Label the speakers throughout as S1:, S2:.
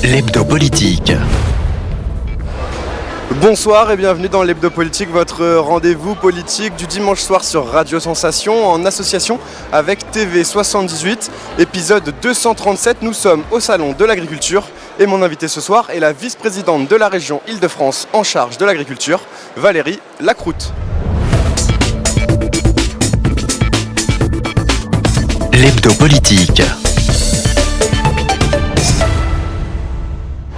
S1: L'hebdo politique.
S2: Bonsoir et bienvenue dans l'hebdo politique, votre rendez-vous politique du dimanche soir sur Radio Sensation en association avec TV78, épisode 237. Nous sommes au salon de l'agriculture et mon invité ce soir est la vice-présidente de la région Île-de-France en charge de l'agriculture, Valérie Lacroute.
S1: L'hebdo politique.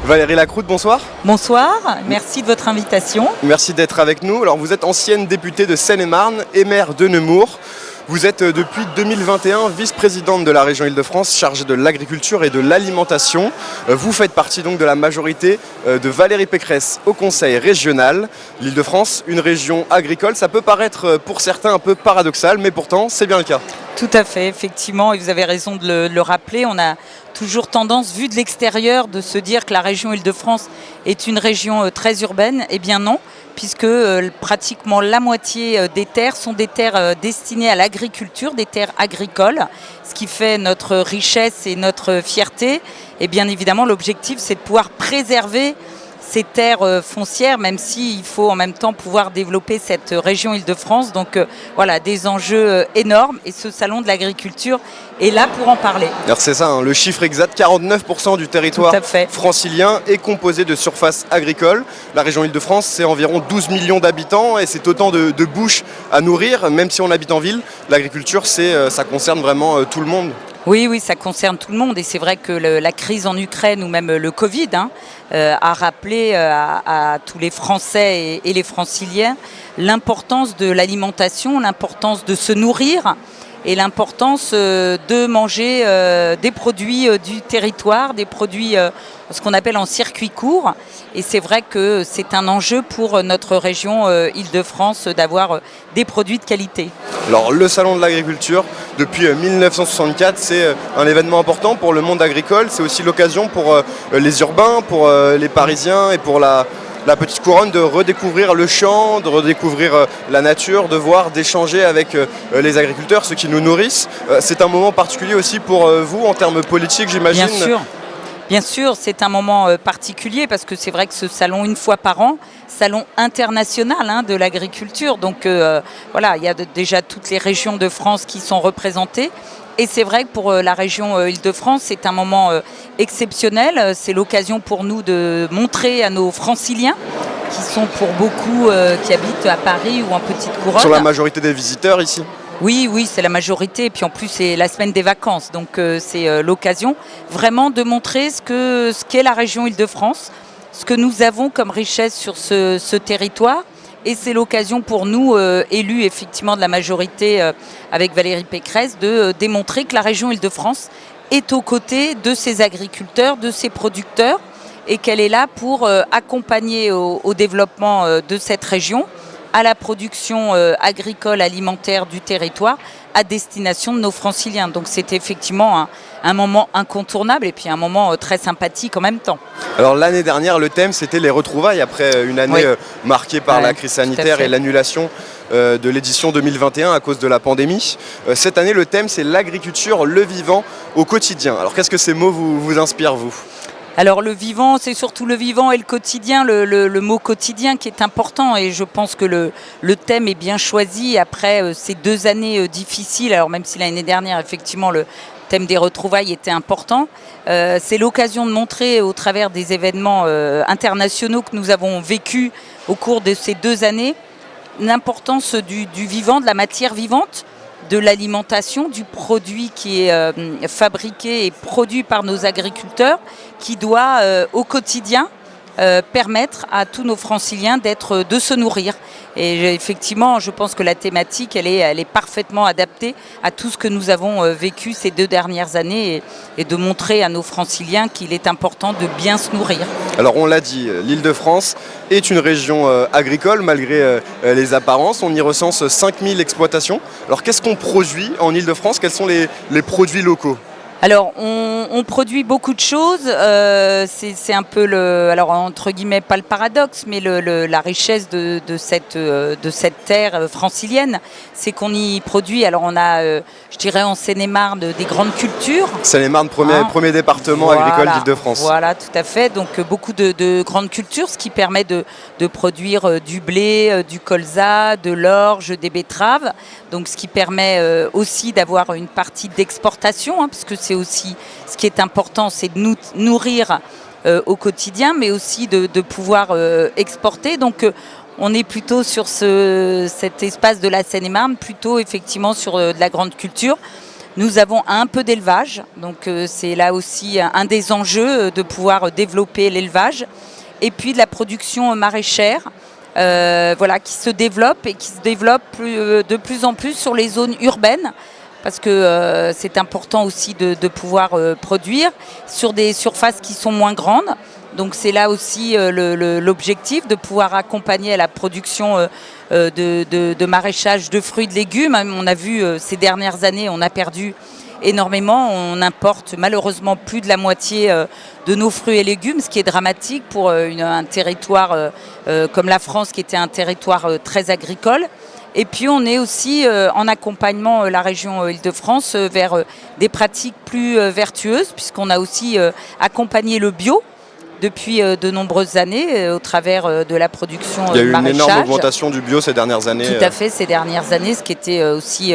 S2: Valérie Lacroute, bonsoir.
S3: Bonsoir, merci de votre invitation.
S2: Merci d'être avec nous. Alors vous êtes ancienne députée de Seine-et-Marne et maire de Nemours. Vous êtes depuis 2021 vice-présidente de la région Île-de-France chargée de l'agriculture et de l'alimentation. Vous faites partie donc de la majorité de Valérie Pécresse au conseil régional. L'Île-de-France, une région agricole, ça peut paraître pour certains un peu paradoxal, mais pourtant c'est bien le cas.
S3: Tout à fait, effectivement, et vous avez raison de le rappeler. On a toujours tendance, vu de l'extérieur, de se dire que la région Île-de-France est une région très urbaine. Eh bien non, puisque pratiquement la moitié des terres sont des terres destinées à l'agriculture, des terres agricoles, ce qui fait notre richesse et notre fierté. Et bien évidemment, l'objectif, c'est de pouvoir préserver ces terres foncières, même s'il faut en même temps pouvoir développer cette région Île-de-France. Donc voilà, des enjeux énormes, et ce salon de l'agriculture est là pour en parler.
S2: Alors c'est ça, le chiffre exact, 49% du territoire francilien est composé de surfaces agricoles. La région Île-de-France, c'est environ 12 millions d'habitants et c'est autant de bouches à nourrir, même si on habite en ville. L'agriculture, ça concerne vraiment tout le monde.
S3: Oui, ça concerne tout le monde, et c'est vrai que la crise en Ukraine ou même le Covid a rappelé à tous les Français et les Franciliens l'importance de l'alimentation, l'importance de se nourrir et l'importance de manger des produits du territoire, des produits ce qu'on appelle en circuit court. Et c'est vrai que c'est un enjeu pour notre région Île-de-France d'avoir des produits de qualité.
S2: Alors le salon de l'agriculture, depuis 1964, c'est un événement important pour le monde agricole. C'est aussi l'occasion pour les urbains, pour les Parisiens et pour la petite couronne de redécouvrir le champ, de redécouvrir la nature, de voir, d'échanger avec les agriculteurs, ceux qui nous nourrissent. C'est un moment particulier aussi pour vous en termes politiques, j'imagine.
S3: Bien sûr, c'est un moment particulier parce que c'est vrai que ce salon, une fois par an, salon international de l'agriculture. Donc voilà, il y a déjà toutes les régions de France qui sont représentées. Et c'est vrai que pour la région Île-de-France, c'est un moment exceptionnel. C'est l'occasion pour nous de montrer à nos franciliens, qui sont pour beaucoup qui habitent à Paris ou en petite couronne.
S2: Sur la majorité des visiteurs ici.
S3: Oui, c'est la majorité. Et puis en plus, c'est la semaine des vacances. Donc c'est l'occasion vraiment de montrer ce qu'est la région Île-de-France, ce que nous avons comme richesse sur ce territoire. Et c'est l'occasion pour nous, élus effectivement de la majorité avec Valérie Pécresse, de démontrer que la région Île-de-France est aux côtés de ses agriculteurs, de ses producteurs, et qu'elle est là pour accompagner au développement de cette région, à la production agricole, alimentaire du territoire, à destination de nos franciliens. Donc c'est effectivement un moment incontournable et puis un moment très sympathique en même temps.
S2: Alors l'année dernière, le thème, c'était les retrouvailles après une année marquée par la crise sanitaire et l'annulation de l'édition 2021 à cause de la pandémie. Cette année, le thème, c'est l'agriculture, le vivant au quotidien. Alors qu'est-ce que ces mots vous inspirent, vous ?
S3: Alors le vivant, c'est surtout le vivant et le quotidien, le mot quotidien qui est important, et je pense que le thème est bien choisi après ces 2 années difficiles. Alors même si l'année dernière, effectivement, le thème des retrouvailles était important, c'est l'occasion de montrer au travers des événements internationaux que nous avons vécus au cours de ces 2 années l'importance du vivant, de la matière vivante, de l'alimentation, du produit qui est fabriqué et produit par nos agriculteurs, qui doit au quotidien permettre à tous nos franciliens de se nourrir. Et effectivement, je pense que la thématique, elle est parfaitement adaptée à tout ce que nous avons vécu ces 2 dernières années, et de montrer à nos franciliens qu'il est important de bien se nourrir.
S2: Alors on l'a dit, l'Île-de-France est une région agricole malgré les apparences. On y recense 5000 exploitations. Alors qu'est-ce qu'on produit en Île-de-France ? Quels sont les produits locaux ?
S3: Alors, on produit beaucoup de choses. C'est un peu alors entre guillemets pas le paradoxe, mais la richesse de cette terre francilienne, c'est qu'on y produit. Alors, on a, je dirais, en Seine-et-Marne des grandes cultures.
S2: Seine-et-Marne, premier département agricole d'Île-de-France.
S3: Voilà, tout à fait. Donc, beaucoup de grandes cultures, ce qui permet de produire du blé, du colza, de l'orge, des betteraves. Donc, ce qui permet aussi d'avoir une partie d'exportation, parce que c'est aussi ce qui est important, c'est de nous nourrir au quotidien, mais aussi de pouvoir exporter. Donc, on est plutôt sur cet espace de la Seine-et-Marne, plutôt effectivement sur de la grande culture. Nous avons un peu d'élevage, donc c'est là aussi un des enjeux de pouvoir développer l'élevage. Et puis de la production maraîchère, qui se développe et qui se développe de plus en plus sur les zones urbaines, parce que c'est important aussi de pouvoir produire sur des surfaces qui sont moins grandes. Donc c'est là aussi l'objectif de pouvoir accompagner à la production de maraîchage de fruits et de légumes. On a vu ces dernières années, on a perdu énormément. On importe malheureusement plus de la moitié de nos fruits et légumes, ce qui est dramatique pour un territoire comme la France, qui était un territoire très agricole. Et puis on est aussi en accompagnement la région Île-de-France vers des pratiques plus vertueuses, puisqu'on a aussi accompagné le bio depuis de nombreuses années au travers de la production maraîchage.
S2: Il y a eu une énorme augmentation du bio ces dernières années.
S3: Tout à fait, ces dernières années, ce qui était aussi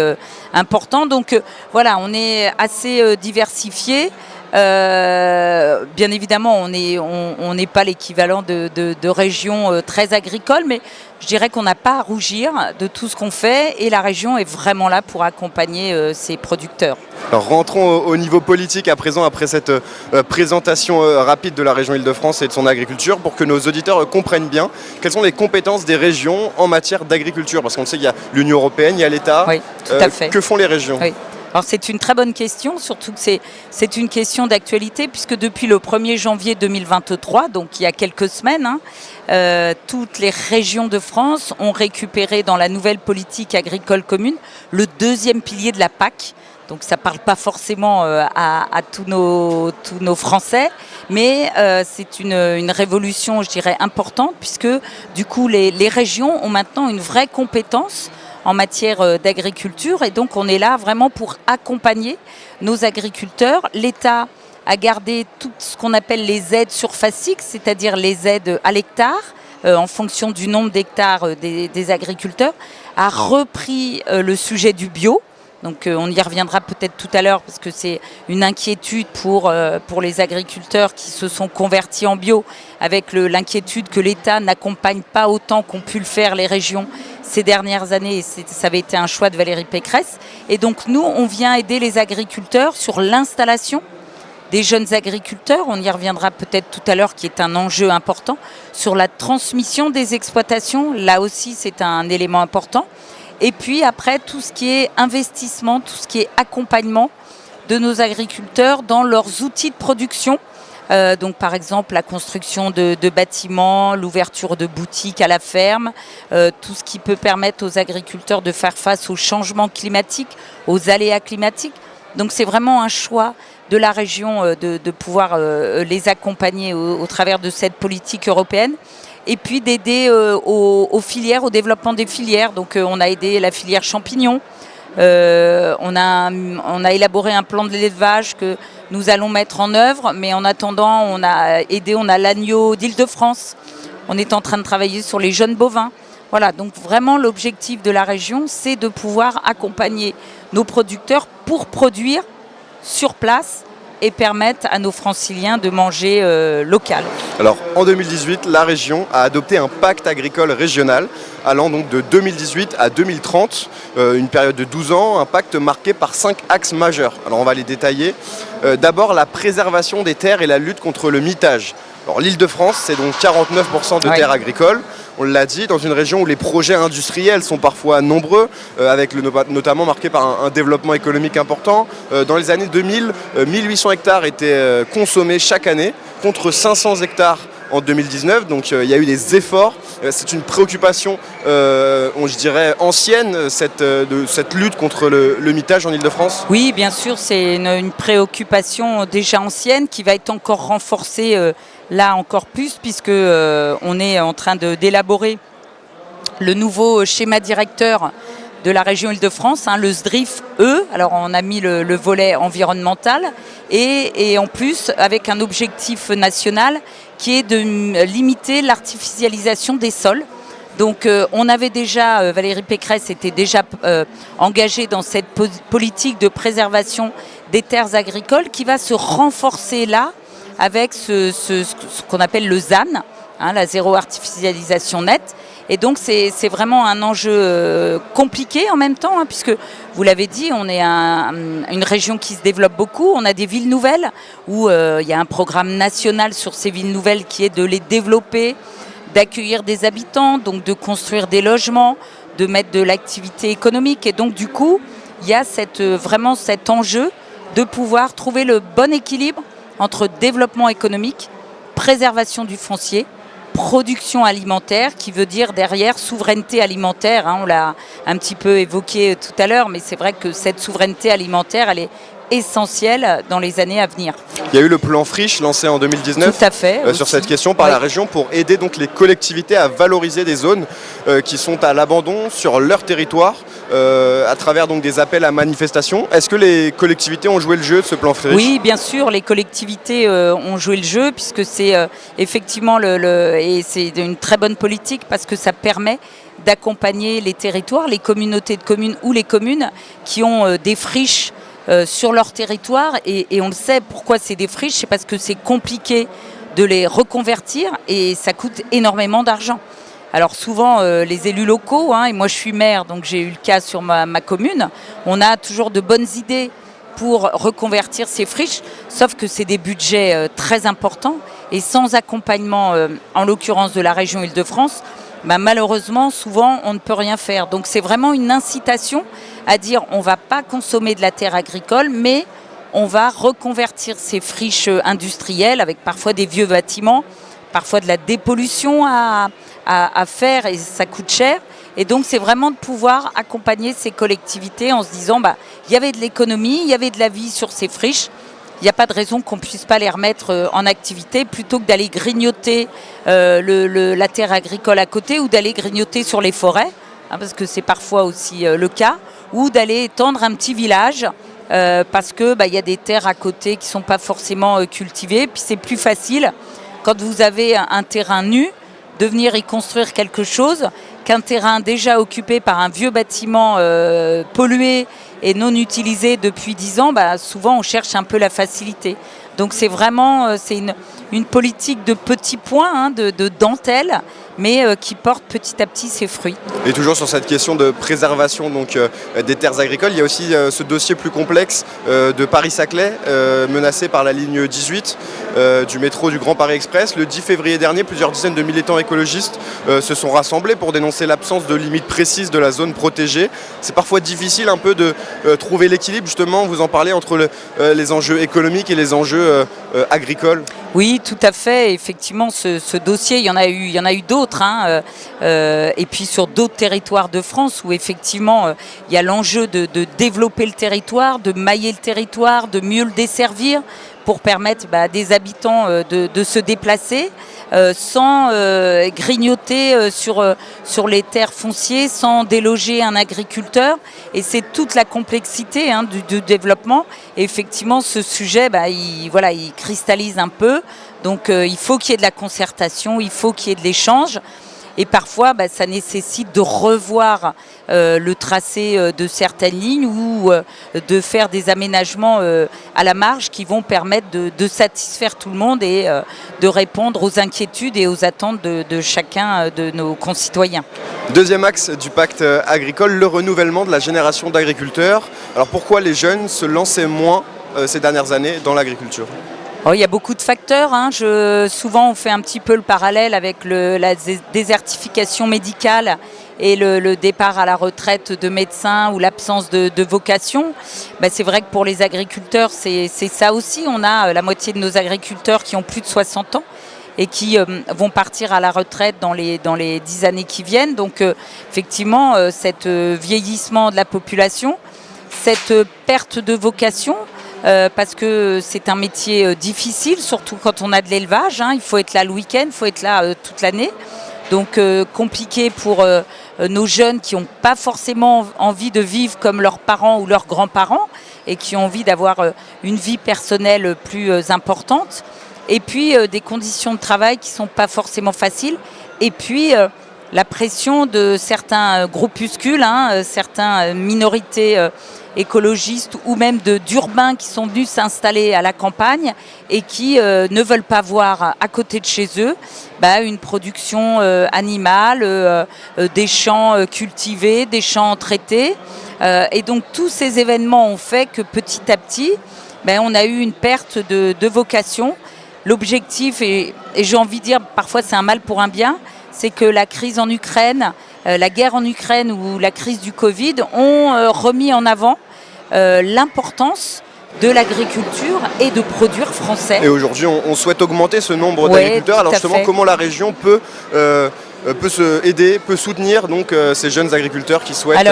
S3: important. Donc voilà, on est assez diversifié. Bien évidemment, on n'est pas l'équivalent de régions très agricoles, mais je dirais qu'on n'a pas à rougir de tout ce qu'on fait, et la région est vraiment là pour accompagner ses producteurs.
S2: Alors rentrons au niveau politique à présent, après cette présentation rapide de la région Île-de-France et de son agriculture, pour que nos auditeurs comprennent bien quelles sont les compétences des régions en matière d'agriculture. Parce qu'on sait qu'il y a l'Union européenne, il y a l'État.
S3: Oui, tout à fait.
S2: Que font les régions ?
S3: Oui. Alors c'est une très bonne question, surtout que c'est une question d'actualité, puisque depuis le 1er janvier 2023, donc il y a quelques semaines, toutes les régions de France ont récupéré dans la nouvelle politique agricole commune le deuxième pilier de la PAC. Donc ça ne parle pas forcément à tous nos Français, mais c'est une révolution, je dirais, importante, puisque du coup les régions ont maintenant une vraie compétence en matière d'agriculture, et donc on est là vraiment pour accompagner nos agriculteurs. L'État a gardé tout ce qu'on appelle les aides surfaciques, c'est-à-dire les aides à l'hectare, en fonction du nombre d'hectares des agriculteurs, a repris le sujet du bio. Donc on y reviendra peut-être tout à l'heure, parce que c'est une inquiétude pour les agriculteurs qui se sont convertis en bio, avec l'inquiétude que l'État n'accompagne pas autant qu'ont pu le faire les régions ces dernières années. Et ça avait été un choix de Valérie Pécresse. Et donc nous, on vient aider les agriculteurs sur l'installation des jeunes agriculteurs. On y reviendra peut-être tout à l'heure, qui est un enjeu important, sur la transmission des exploitations. Là aussi, c'est un élément important. Et puis après, tout ce qui est investissement, tout ce qui est accompagnement de nos agriculteurs dans leurs outils de production. Donc par exemple la construction de bâtiments, l'ouverture de boutiques à la ferme, tout ce qui peut permettre aux agriculteurs de faire face aux changements climatiques, aux aléas climatiques. Donc c'est vraiment un choix de la région de pouvoir les accompagner au travers de cette politique européenne. Et puis d'aider aux filières, au développement des filières. Donc on a aidé la filière champignons. On a élaboré un plan de l'élevage que nous allons mettre en œuvre, mais en attendant, on a l'agneau d'Île-de-France. On est en train de travailler sur les jeunes bovins. Voilà, donc vraiment l'objectif de la région, c'est de pouvoir accompagner nos producteurs pour produire sur place et permettre à nos franciliens de manger local.
S2: Alors en 2018, la région a adopté un pacte agricole régional allant donc de 2018 à 2030, une période de 12 ans, un pacte marqué par 5 axes majeurs. Alors on va les détailler. D'abord, la préservation des terres et la lutte contre le mitage. Alors l'Île-de-France, c'est donc 49% de terres agricoles. On l'a dit, dans une région où les projets industriels sont parfois nombreux, avec notamment marqué par un développement économique important. Dans les années 2000, 1800 hectares étaient consommés chaque année, contre 500 hectares en 2019, donc il y a eu des efforts. C'est une préoccupation, je dirais, ancienne, de cette lutte contre le mitage en Ile-de-France.
S3: Oui, bien sûr, c'est une préoccupation déjà ancienne qui va être encore renforcée là encore plus, puisque on est en train d'élaborer le nouveau schéma directeur de la région Île-de-France, le SDRIF-E. Alors on a mis le volet environnemental et en plus avec un objectif national qui est de limiter l'artificialisation des sols. Donc on avait déjà, Valérie Pécresse était déjà engagée dans cette politique de préservation des terres agricoles qui va se renforcer là avec ce qu'on appelle le ZAN, la zéro artificialisation nette. Et donc c'est vraiment un enjeu compliqué en même temps, puisque vous l'avez dit, on est une région qui se développe beaucoup, on a des villes nouvelles où il y a un programme national sur ces villes nouvelles qui est de les développer, d'accueillir des habitants, donc de construire des logements, de mettre de l'activité économique. Et donc du coup, il y a vraiment cet enjeu de pouvoir trouver le bon équilibre entre développement économique, préservation du foncier, production alimentaire, qui veut dire derrière souveraineté alimentaire. On l'a un petit peu évoqué tout à l'heure, mais c'est vrai que cette souveraineté alimentaire, elle est essentielle dans les années à venir.
S2: Il y a eu le plan Friche lancé en 2019
S3: tout à fait,
S2: sur cette question par la région pour aider donc les collectivités à valoriser des zones qui sont à l'abandon sur leur territoire à travers donc des appels à manifestation. Est-ce que les collectivités ont joué le jeu de ce plan Friche ?
S3: Oui, bien sûr, les collectivités ont joué le jeu puisque c'est effectivement et c'est une très bonne politique parce que ça permet d'accompagner les territoires, les communautés de communes ou les communes qui ont des friches sur leur territoire et on le sait pourquoi c'est des friches, c'est parce que c'est compliqué de les reconvertir et ça coûte énormément d'argent. Alors souvent les élus locaux, et moi je suis maire donc j'ai eu le cas sur ma commune, on a toujours de bonnes idées pour reconvertir ces friches, sauf que c'est des budgets très importants et sans accompagnement en l'occurrence de la région Île-de-France, malheureusement, souvent, on ne peut rien faire. Donc, c'est vraiment une incitation à dire on ne va pas consommer de la terre agricole, mais on va reconvertir ces friches industrielles avec parfois des vieux bâtiments, parfois de la dépollution à faire et ça coûte cher. Et donc, c'est vraiment de pouvoir accompagner ces collectivités en se disant il y avait de l'économie, il y avait de la vie sur ces friches. Il n'y a pas de raison qu'on ne puisse pas les remettre en activité plutôt que d'aller grignoter la terre agricole à côté ou d'aller grignoter sur les forêts, parce que c'est parfois aussi le cas, ou d'aller étendre un petit village parce que y a des terres à côté qui ne sont pas forcément cultivées. Puis c'est plus facile quand vous avez un terrain nu de venir y construire quelque chose qu'un terrain déjà occupé par un vieux bâtiment pollué et non utilisé depuis 10 ans, souvent on cherche un peu la facilité. Donc c'est vraiment une politique de petits points, de dentelle, mais qui porte petit à petit ses fruits.
S2: Et toujours sur cette question de préservation des terres agricoles, il y a aussi ce dossier plus complexe de Paris-Saclay, menacé par la ligne 18 du métro du Grand Paris Express. Le 10 février dernier, plusieurs dizaines de militants écologistes se sont rassemblés pour dénoncer l'absence de limites précises de la zone protégée. C'est parfois difficile un peu de trouver l'équilibre, justement, vous en parlez, entre les enjeux économiques et les enjeux agricoles.
S3: Oui, tout à fait. Effectivement, ce dossier, il y en a eu d'autres, et puis sur d'autres territoires de France où effectivement il y a l'enjeu de développer le territoire, de mailler le territoire, de mieux le desservir pour permettre à des habitants de se déplacer sans grignoter sur les terres foncières, sans déloger un agriculteur. Et c'est toute la complexité du développement. Et effectivement, ce sujet, il cristallise un peu. Donc il faut qu'il y ait de la concertation, il faut qu'il y ait de l'échange. Et parfois, ça nécessite de revoir le tracé de certaines lignes ou de faire des aménagements à la marge qui vont permettre de satisfaire tout le monde et de répondre aux inquiétudes et aux attentes de chacun de nos concitoyens.
S2: Deuxième axe du pacte agricole, le renouvellement de la génération d'agriculteurs. Alors pourquoi les jeunes se lançaient moins ces dernières années dans l'agriculture ?
S3: Il y a beaucoup de facteurs. Souvent, on fait un petit peu le parallèle avec la désertification médicale et le départ à la retraite de médecins ou l'absence de vocation. C'est vrai que pour les agriculteurs, c'est ça aussi. On a la moitié de nos agriculteurs qui ont plus de 60 ans. et qui vont partir à la retraite dans les 10 années qui viennent. Donc effectivement, cet vieillissement de la population, cette perte de vocation, parce que c'est un métier difficile, surtout quand on a de l'élevage. Il faut être là le week-end, il faut être là toute l'année. Donc compliqué pour nos jeunes qui n'ont pas forcément envie de vivre comme leurs parents ou leurs grands-parents et qui ont envie d'avoir une vie personnelle plus importante. Et puis des conditions de travail qui ne sont pas forcément faciles. Et puis la pression de certains groupuscules, certaines minorités écologistes ou même d'urbains qui sont venus s'installer à la campagne et qui ne veulent pas voir à côté de chez eux une production animale, des champs cultivés, des champs traités. Et donc tous ces événements ont fait que petit à petit, on a eu une perte de vocation. L'objectif, et j'ai envie de dire parfois c'est un mal pour un bien, c'est que la crise en Ukraine, la guerre en Ukraine ou la crise du Covid ont remis en avant l'importance de l'agriculture et de produire français.
S2: Et aujourd'hui, on souhaite augmenter ce nombre d'agriculteurs. Alors justement, comment la région peut aider, peut soutenir donc, ces jeunes agriculteurs qui souhaitent...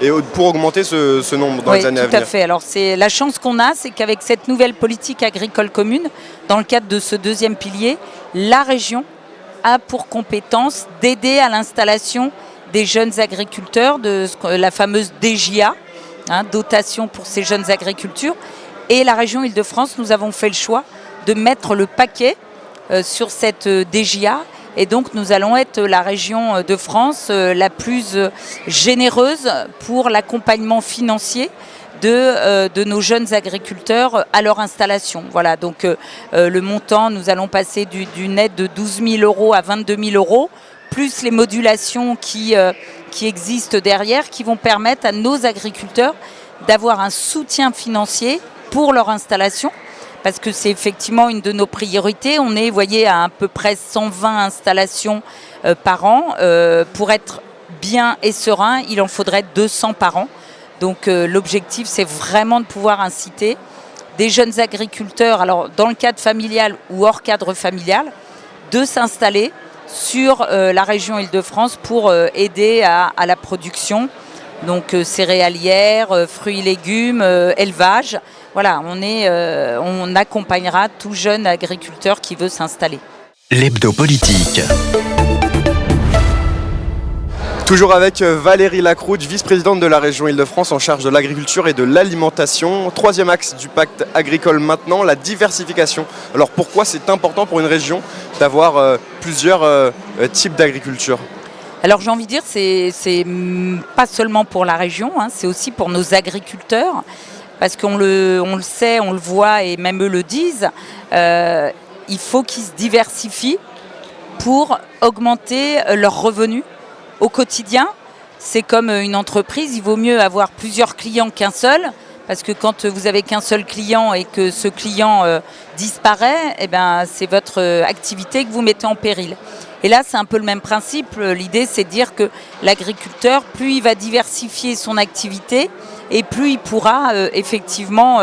S2: et pour augmenter ce nombre dans les années à venir.
S3: Tout à fait. Alors c'est la chance qu'on a, c'est qu'avec cette nouvelle politique agricole commune, dans le cadre de ce deuxième pilier, la région a pour compétence d'aider à l'installation des jeunes agriculteurs, de la fameuse DJA, dotation pour ces jeunes agricultures. Et la région Île-de-France, nous avons fait le choix de mettre le paquet sur cette DJA. Et donc nous allons être la région de France la plus généreuse pour l'accompagnement financier de nos jeunes agriculteurs à leur installation. Voilà, donc le montant, nous allons passer d'une aide de 12 000 euros à 22 000 euros, plus les modulations qui existent derrière, qui vont permettre à nos agriculteurs d'avoir un soutien financier pour leur installation. Parce que c'est effectivement une de nos priorités. On est, vous voyez, à peu près 120 installations par an. Pour être bien et serein, il en faudrait 200 par an. Donc l'objectif, c'est vraiment de pouvoir inciter des jeunes agriculteurs, alors dans le cadre familial ou hors cadre familial, de s'installer sur la région Île-de-France pour aider à la production. Donc céréalière, fruits et légumes, élevage. Voilà, on accompagnera tout jeune agriculteur qui veut s'installer.
S1: L'hebdo politique.
S2: Toujours avec Valérie Lacrouche, vice-présidente de la région Île-de-France en charge de l'agriculture et de l'alimentation. Troisième axe du pacte agricole maintenant, la diversification. Alors pourquoi c'est important pour une région d'avoir plusieurs types d'agriculture ?
S3: Alors j'ai envie de dire, c'est pas seulement pour la région, c'est aussi pour nos agriculteurs. Parce qu'on le sait, on le voit et même eux le disent, il faut qu'ils se diversifient pour augmenter leurs revenus au quotidien. C'est comme une entreprise, il vaut mieux avoir plusieurs clients qu'un seul, parce que quand vous avez qu'un seul client et que ce client disparaît, c'est votre activité que vous mettez en péril. Et là, c'est un peu le même principe. L'idée, c'est de dire que l'agriculteur, plus il va diversifier son activité, et plus il pourra effectivement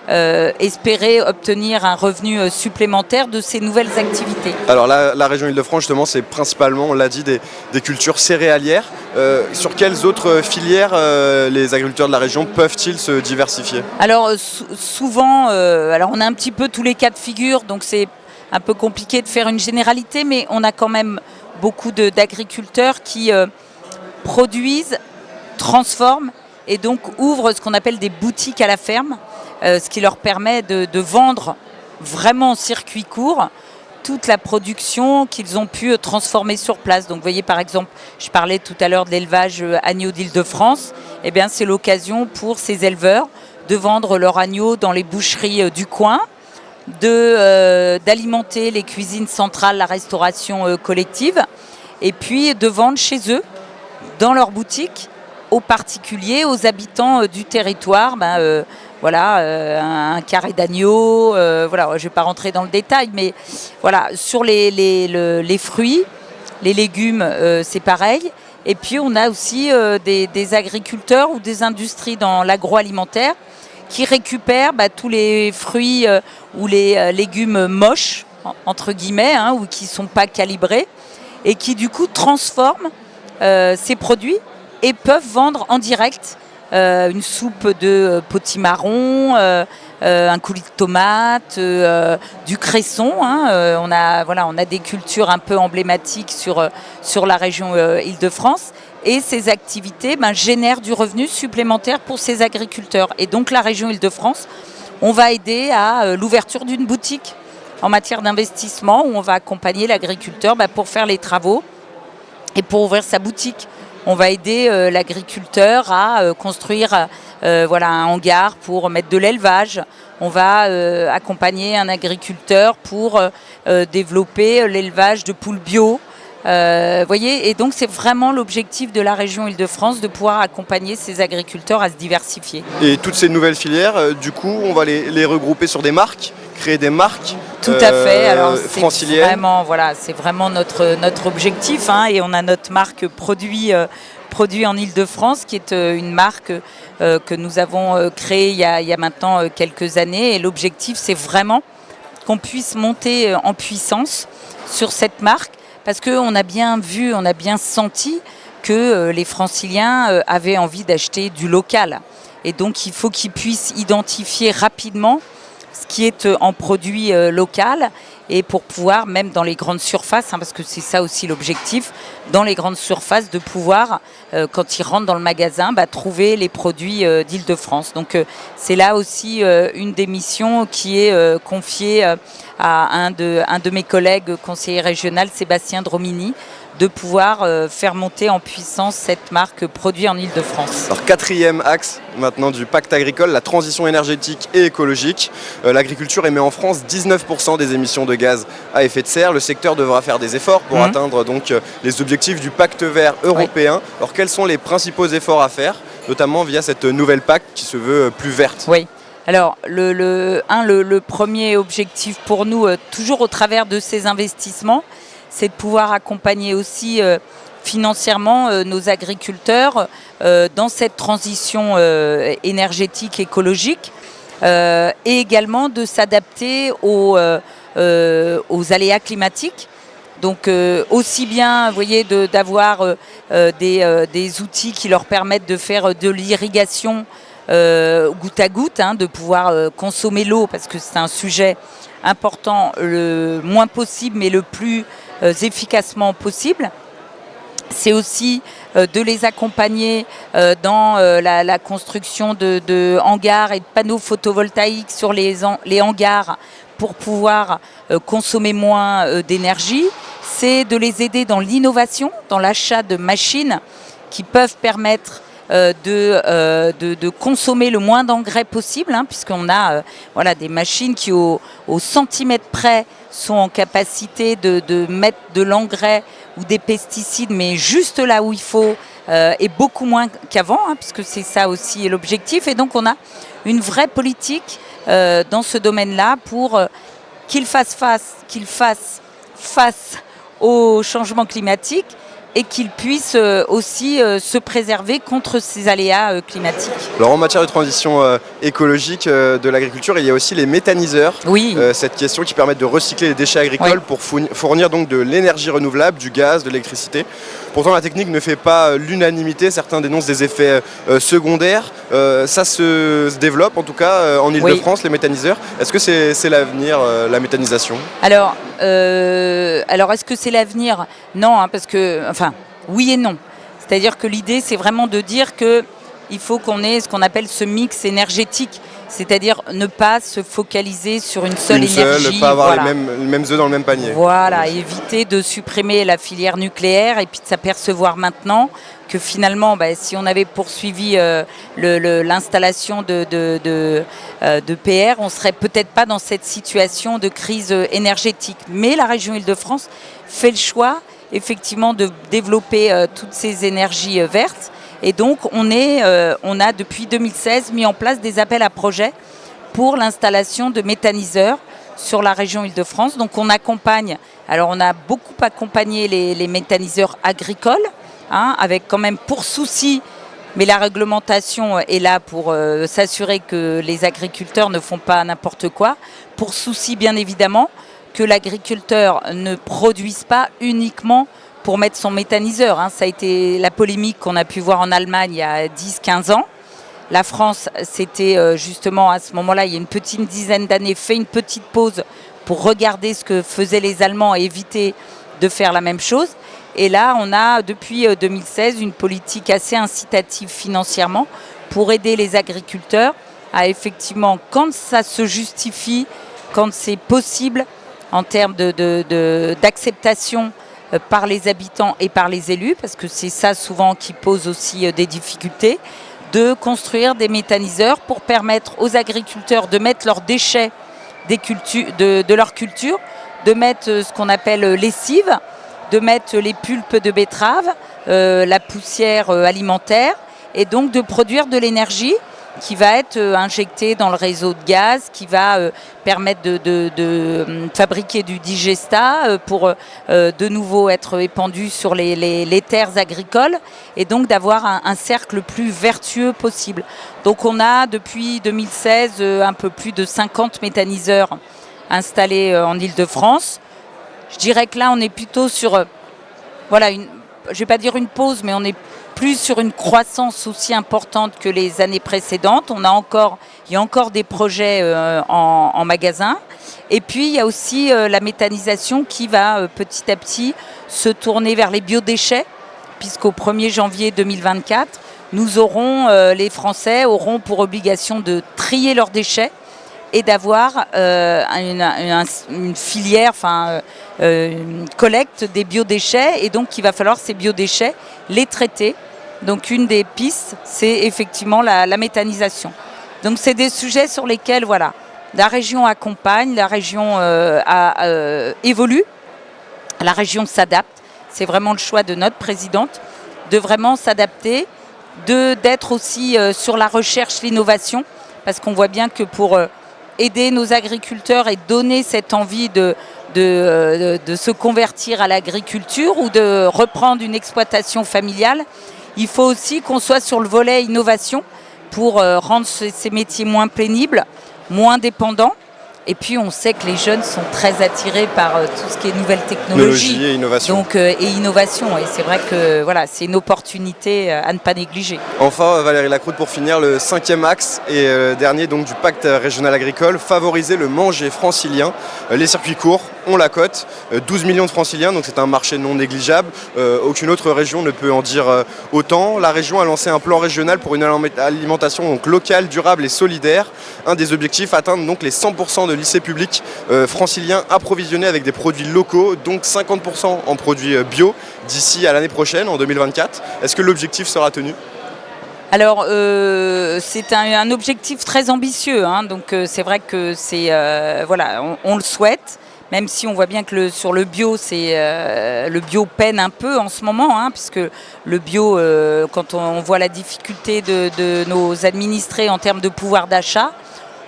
S3: espérer obtenir un revenu supplémentaire de ces nouvelles activités.
S2: Alors la région Île-de-France, justement, c'est principalement, on l'a dit, des cultures céréalières. Sur quelles autres filières les agriculteurs de la région peuvent-ils se diversifier ?
S3: Alors souvent, alors on a un petit peu tous les cas de figure, donc c'est un peu compliqué de faire une généralité, mais on a quand même beaucoup d'agriculteurs qui produisent, transforment et donc ouvrent ce qu'on appelle des boutiques à la ferme, ce qui leur permet de vendre vraiment en circuit court toute la production qu'ils ont pu transformer sur place. Donc vous voyez par exemple, je parlais tout à l'heure de l'élevage agneau d'Île-de-France, eh bien c'est l'occasion pour ces éleveurs de vendre leurs agneaux dans les boucheries du coin, d'alimenter les cuisines centrales, la restauration collective, et puis de vendre chez eux, dans leur boutique, aux particuliers, aux habitants du territoire, un carré d'agneau, voilà, je ne vais pas rentrer dans le détail, mais voilà, sur les fruits, les légumes, c'est pareil. Et puis on a aussi des agriculteurs ou des industries dans l'agroalimentaire qui récupèrent tous les fruits ou les légumes moches, entre guillemets, hein, ou qui ne sont pas calibrés, et qui du coup transforment ces produits et peuvent vendre en direct une soupe de potimarron, un coulis de tomate, du cresson. Hein, on a des cultures un peu emblématiques sur la région Île-de-France. Et ces activités génèrent du revenu supplémentaire pour ces agriculteurs. Et donc la région Île-de-France, on va aider à l'ouverture d'une boutique en matière d'investissement où on va accompagner l'agriculteur pour faire les travaux et pour ouvrir sa boutique. On va aider l'agriculteur à construire un hangar pour mettre de l'élevage. On va accompagner un agriculteur pour développer l'élevage de poules bio. Voyez, et donc c'est vraiment l'objectif de la région Île-de-France de pouvoir accompagner ces agriculteurs à se diversifier.
S2: Et toutes ces nouvelles filières, du coup, on va les regrouper sur des marques, créer des marques.
S3: Tout à fait. Alors
S2: franciliennes.
S3: C'est vraiment notre objectif, hein, et on a notre marque produit en Île-de-France, qui est une marque que nous avons créée il y a maintenant quelques années. Et l'objectif, c'est vraiment qu'on puisse monter en puissance sur cette marque, parce qu'on a bien vu, on a bien senti que les Franciliens avaient envie d'acheter du local. Et donc, il faut qu'ils puissent identifier rapidement ce qui est en produit local, et pour pouvoir, même dans les grandes surfaces, hein, parce que c'est ça aussi l'objectif, dans les grandes surfaces, de pouvoir, quand ils rentrent dans le magasin, trouver les produits d'Île-de-France. Donc c'est là aussi une des missions qui est confiée à un de mes collègues conseiller régional, Sébastien Dromini, de pouvoir faire monter en puissance cette marque produit en Île-de-France.
S2: Alors, 4e axe maintenant du pacte agricole, la transition énergétique et écologique. L'agriculture émet en France 19% des émissions de gaz à effet de serre. Le secteur devra faire des efforts pour atteindre donc les objectifs du pacte vert européen. Oui. Alors quels sont les principaux efforts à faire, notamment via cette nouvelle PAC qui se veut plus verte?
S3: Oui. Alors, le premier objectif pour nous, toujours au travers de ces investissements, c'est de pouvoir accompagner aussi financièrement nos agriculteurs dans cette transition énergétique, écologique, et également de s'adapter aux aléas climatiques. Donc aussi bien, vous voyez, d'avoir des outils qui leur permettent de faire de l'irrigation goutte à goutte, hein, de pouvoir consommer l'eau, parce que c'est un sujet important, le moins possible, mais le plus efficacement possible. C'est aussi de les accompagner dans la construction de hangars et de panneaux photovoltaïques sur les hangars pour pouvoir consommer moins d'énergie. C'est de les aider dans l'innovation, dans l'achat de machines qui peuvent permettre de consommer le moins d'engrais possible, hein, puisqu'on a des machines qui au centimètre près sont en capacité de mettre de l'engrais ou des pesticides, mais juste là où il faut, et beaucoup moins qu'avant, hein, puisque c'est ça aussi l'objectif. Et donc on a une vraie politique dans ce domaine-là pour qu'ils fassent face au changement climatique, et qu'ils puissent aussi se préserver contre ces aléas climatiques.
S2: Alors en matière de transition écologique de l'agriculture, il y a aussi les méthaniseurs.
S3: Oui.
S2: Cette question qui permet de recycler les déchets agricoles pour fournir donc de l'énergie renouvelable, du gaz, de l'électricité. Pourtant la technique ne fait pas l'unanimité, certains dénoncent des effets secondaires. Ça se développe en tout cas en Île-de-France, les méthaniseurs. Est-ce que c'est l'avenir, la méthanisation ?
S3: Alors est-ce que c'est l'avenir ? Non, hein, parce que, oui et non. C'est-à-dire que l'idée, c'est vraiment de dire qu'il faut qu'on ait ce qu'on appelle ce mix énergétique. C'est-à-dire ne pas se focaliser sur une seule énergie.
S2: Ne pas avoir les mêmes œufs dans le même panier.
S3: Voilà, éviter de supprimer la filière nucléaire et puis de s'apercevoir maintenant que finalement, si on avait poursuivi l'installation de PR, on ne serait peut-être pas dans cette situation de crise énergétique. Mais la région Île-de-France fait le choix, effectivement, de développer toutes ces énergies vertes. Et donc, on a depuis 2016 mis en place des appels à projets pour l'installation de méthaniseurs sur la région Île-de-France. Donc, on accompagne, alors on a beaucoup accompagné les méthaniseurs agricoles, hein, avec quand même pour souci, mais la réglementation est là pour s'assurer que les agriculteurs ne font pas n'importe quoi, pour souci bien évidemment que l'agriculteur ne produise pas uniquement pour mettre son méthaniseur. Ça a été la polémique qu'on a pu voir en Allemagne il y a 10-15 ans. La France, c'était justement à ce moment-là, il y a une petite dizaine d'années, fait une petite pause pour regarder ce que faisaient les Allemands et éviter de faire la même chose. Et là, on a depuis 2016 une politique assez incitative financièrement pour aider les agriculteurs à effectivement, quand ça se justifie, quand c'est possible en termes d'acceptation par les habitants et par les élus, parce que c'est ça souvent qui pose aussi des difficultés, de construire des méthaniseurs pour permettre aux agriculteurs de mettre leurs déchets de leur culture, de mettre ce qu'on appelle lessive, de mettre les pulpes de betterave, la poussière alimentaire, et donc de produire de l'énergie qui va être injectée dans le réseau de gaz, qui va permettre de fabriquer du digesta pour de nouveau être épandu sur les terres agricoles, et donc d'avoir un cercle le plus vertueux possible. Donc on a depuis 2016 un peu plus de 50 méthaniseurs installés en Île-de-France. Je dirais que là on est plutôt sur, je ne vais pas dire une pause, mais on est plus sur une croissance aussi importante que les années précédentes. Il y a encore des projets en magasin. Et puis, il y a aussi la méthanisation qui va petit à petit se tourner vers les biodéchets, puisqu'au 1er janvier 2024, les Français auront pour obligation de trier leurs déchets et d'avoir une filière, une collecte des biodéchets. Et donc, il va falloir ces biodéchets les traiter. Donc une des pistes, c'est effectivement la méthanisation. Donc c'est des sujets sur lesquels la région accompagne, la région évolue, la région s'adapte. C'est vraiment le choix de notre présidente de vraiment s'adapter, d'être aussi sur la recherche, l'innovation, parce qu'on voit bien que pour aider nos agriculteurs et donner cette envie de se convertir à l'agriculture ou de reprendre une exploitation familiale, il faut aussi qu'on soit sur le volet innovation pour rendre ces métiers moins pénibles, moins dépendants. Et puis on sait que les jeunes sont très attirés par tout ce qui est nouvelles technologies
S2: et innovation.
S3: Et innovation. Et c'est vrai que c'est une opportunité à ne pas négliger.
S2: Enfin, Valérie Lacroute, pour finir, le 5e axe et dernier donc, du pacte régional agricole, favoriser le manger francilien. Les circuits courts, on la cote, 12 millions de franciliens, donc c'est un marché non négligeable. Aucune autre région ne peut en dire autant. La région a lancé un plan régional pour une alimentation donc, locale, durable et solidaire. Un des objectifs, atteindre donc les 100% de lycées publics franciliens approvisionnés avec des produits locaux, donc 50% en produits bio d'ici à l'année prochaine, en 2024. Est-ce que l'objectif sera tenu ?
S3: Alors, c'est un objectif très ambitieux, donc c'est vrai que on le souhaite, même si on voit bien que sur le bio, le bio peine un peu en ce moment, puisque le bio, quand on voit la difficulté de nos administrés en termes de pouvoir d'achat,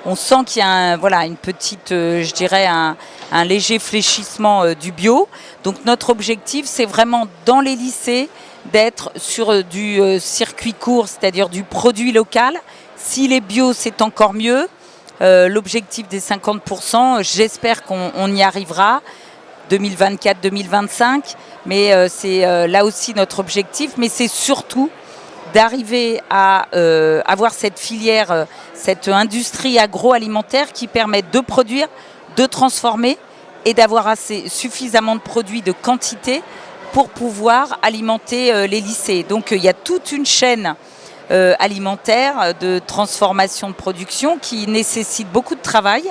S3: on sent qu'il y a une petite, un léger fléchissement du bio. Donc notre objectif, c'est vraiment dans les lycées d'être sur du circuit court, c'est-à-dire du produit local. S'il est bio, c'est encore mieux. L'objectif des 50%, j'espère qu'on y arrivera 2024-2025. Mais c'est là aussi notre objectif. Mais c'est surtout d'arriver à avoir cette filière, cette industrie agroalimentaire qui permet de produire, de transformer et d'avoir suffisamment de produits de quantité pour pouvoir alimenter les lycées. Donc il y a toute une chaîne alimentaire de transformation de production qui nécessite beaucoup de travail.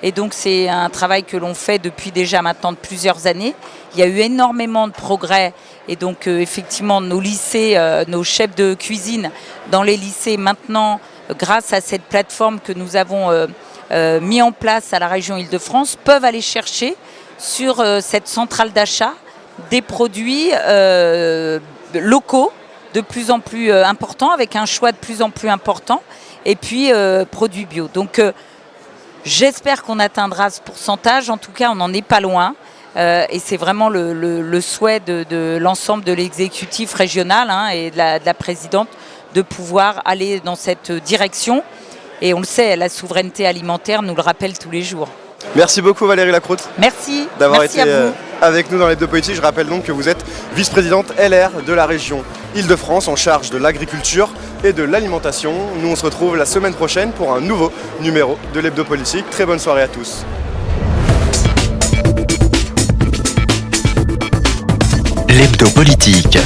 S3: Et donc c'est un travail que l'on fait depuis déjà maintenant de plusieurs années. Il y a eu énormément de progrès et donc effectivement nos lycées, nos chefs de cuisine dans les lycées maintenant, grâce à cette plateforme que nous avons mis en place à la région Île-de-France, peuvent aller chercher sur cette centrale d'achat des produits locaux de plus en plus importants, avec un choix de plus en plus important, et puis produits bio. Donc j'espère qu'on atteindra ce pourcentage. En tout cas, on n'en est pas loin. Et c'est vraiment le souhait de l'ensemble de l'exécutif régional et de la présidente de pouvoir aller dans cette direction. Et on le sait, la souveraineté alimentaire nous le rappelle tous les jours.
S2: Merci beaucoup Valérie Lacroute
S3: Merci.
S2: d'avoir
S3: Merci
S2: été
S3: à vous.
S2: avec nous dans l'hebdo politique. Je rappelle donc que vous êtes vice-présidente LR de la région Île-de-France en charge de l'agriculture et de l'alimentation. Nous on se retrouve la semaine prochaine pour un nouveau numéro de l'hebdo politique. Très bonne soirée à tous.
S1: L'hebdo politique.